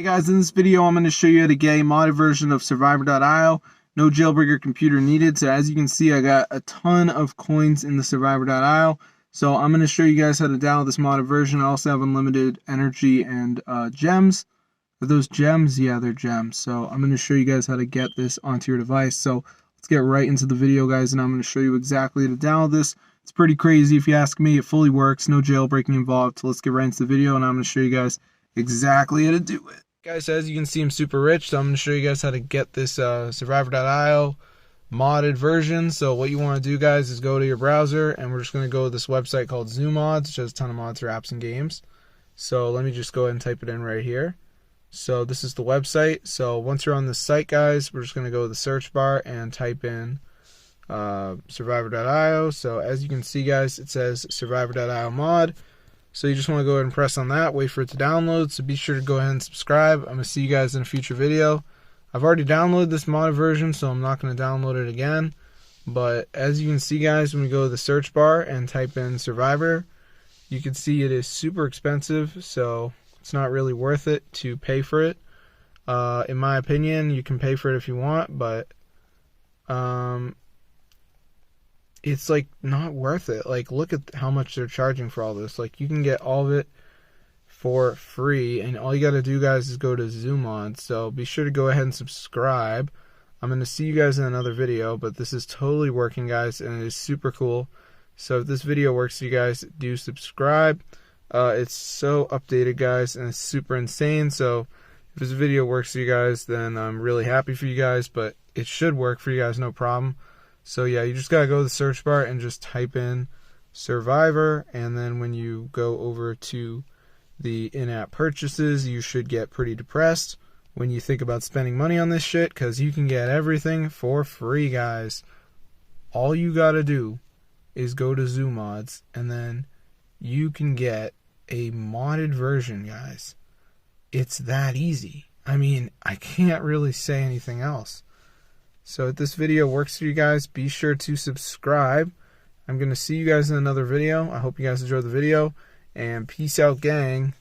Hey guys, in this video I'm going to show you how to get a modded version of Survivor.io. No jailbreaker computer needed. So as you can see, I got a ton of coins in the Survivor.io. So I'm going to show you guys how to download this modded version. I also have unlimited energy and gems. Are those gems? Yeah, they're gems. So I'm going to show you guys how to get this onto your device. So let's get right into the video, guys, and I'm going to show you exactly how to download this. It's pretty crazy if you ask me. It fully works. No jailbreaking involved. So let's get right into the video, and I'm going to show you guys exactly how to do it. Guys, as you can see, I'm super rich, so I'm going to show you guys how to get this Survivor.io modded version. So what you want to do, guys, is go to your browser, and we're just going to go to this website called ZooMods, which has a ton of mods for apps and games. So let me just go ahead and type it in right here. So this is the website. So once you're on this site, guys, we're just going to go to the search bar and type in Survivor.io. So as you can see, guys, it says Survivor.io mod. So you just want to go ahead and press on that, wait for it to download. So be sure to go ahead and subscribe. I'm going to see you guys in a future video. I've already downloaded this modded version, so I'm not going to download it again. But as you can see, guys, when we go to the search bar and type in Survivor, you can see it is super expensive, so it's not really worth it to pay for it. In my opinion, you can pay for it if you want, but it's like not worth it. Like, look at how much they're charging for all this. Like, you can get all of it for free, and all you got to do, guys, is go to ZooMods. So be sure to go ahead and subscribe. I'm going to see you guys in another video, but this is totally working, guys, and it is super cool. So if this video works for you guys, do subscribe. It's so updated, guys, and it's super insane. So if this video works for you guys, then I'm really happy for you guys, but it should work for you guys, no problem. So yeah, you just gotta go to the search bar and just type in Survivor, and then when you go over to the in-app purchases, you should get pretty depressed when you think about spending money on this shit, because you can get everything for free, guys. All you gotta do is go to ZooMods, and then you can get a modded version, guys. It's that easy. I mean, I can't really say anything else. So if this video works for you guys, be sure to subscribe. I'm going to see you guys in another video. I hope you guys enjoyed the video, and peace out, gang.